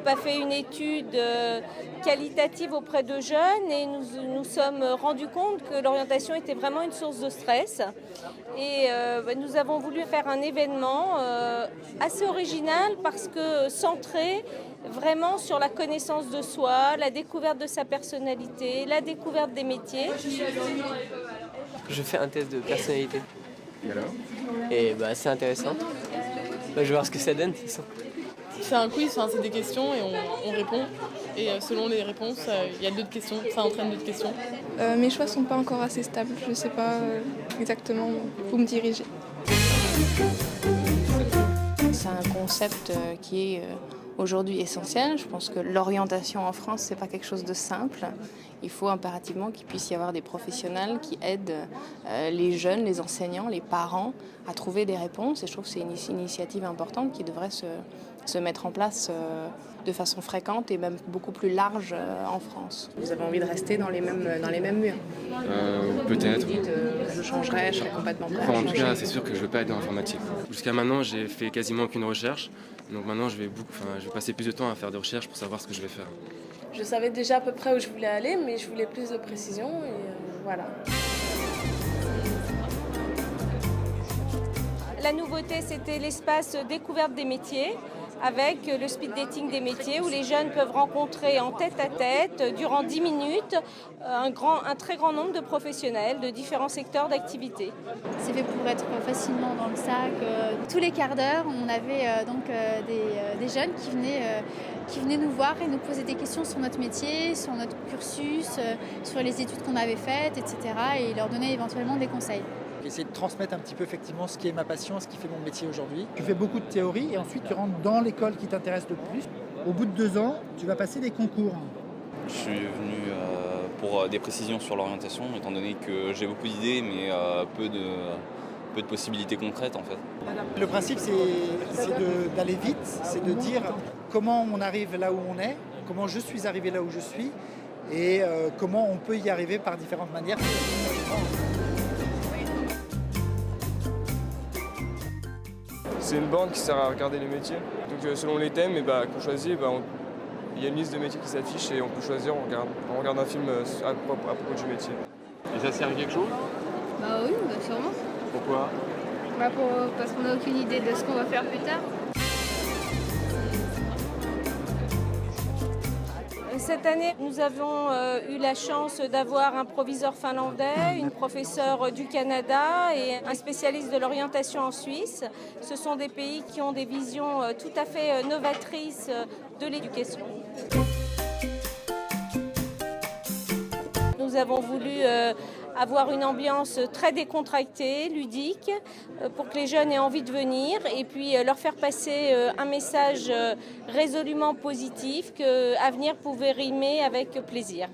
groupe a fait une étude qualitative auprès de jeunes et nous sommes rendus compte que l'orientation était vraiment une source de stress. Et nous avons voulu faire un événement assez original parce que centré vraiment sur la connaissance de soi, la découverte de sa personnalité, la découverte des métiers. Je fais un test de personnalité. Et alors? Et c'est intéressant. Je vais voir ce que ça donne. C'est un quiz, c'est des questions et on répond. Et selon les réponses, il y a d'autres questions, ça entraîne d'autres questions. Mes choix ne sont pas encore assez stables, je ne sais pas exactement où me diriger. C'est un concept qui est aujourd'hui essentiel. Je pense que l'orientation en France, ce n'est pas quelque chose de simple. Il faut impérativement qu'il puisse y avoir des professionnels qui aident les jeunes, les enseignants, les parents à trouver des réponses. Et je trouve que c'est une initiative importante qui devrait se mettre en place de façon fréquente et même beaucoup plus large en France. Vous avez envie de rester dans les mêmes murs? Peut-être. Je changerais, je serais complètement prête. En tout cas, c'est sûr que je ne veux pas être dans l'informatique. Jusqu'à maintenant, j'ai fait quasiment aucune recherche. Donc maintenant, je vais passer plus de temps à faire des recherches pour savoir ce que je vais faire. Je savais déjà à peu près où je voulais aller, mais je voulais plus de précision et voilà. La nouveauté, c'était l'espace découverte des métiers, avec le speed dating des métiers, où les jeunes peuvent rencontrer en tête-à-tête, durant 10 minutes, un très grand nombre de professionnels de différents secteurs d'activité. C'est fait pour être facilement dans le sac. Tous les quarts d'heure, on avait des jeunes qui venaient nous voir et nous poser des questions sur notre métier, sur notre cursus, sur les études qu'on avait faites, etc. et leur donner éventuellement des conseils. Essayer de transmettre un petit peu effectivement ce qui est ma passion, ce qui fait mon métier aujourd'hui. Tu fais beaucoup de théorie et ensuite tu rentres dans l'école qui t'intéresse le plus. Au bout de 2 ans, tu vas passer des concours. Je suis venu pour des précisions sur l'orientation, étant donné que j'ai beaucoup d'idées mais peu de possibilités concrètes en fait. Le principe c'est d'aller vite, c'est de dire comment on arrive là où on est, comment je suis arrivé là où je suis et comment on peut y arriver par différentes manières. C'est une borne qui sert à regarder les métiers. Donc selon les thèmes qu'on choisit, il y a une liste de métiers qui s'affiche et on peut choisir, on regarde un film à propos du métier. Et ça sert à quelque chose? Oui, sûrement. Pourquoi? Parce qu'on n'a aucune idée de ce qu'on va faire plus tard. Cette année, nous avons eu la chance d'avoir un proviseur finlandais, une professeure du Canada et un spécialiste de l'orientation en Suisse. Ce sont des pays qui ont des visions tout à fait novatrices de l'éducation. Nous avons voulu avoir une ambiance très décontractée, ludique, pour que les jeunes aient envie de venir et puis leur faire passer un message résolument positif que avenir pouvait rimer avec plaisir.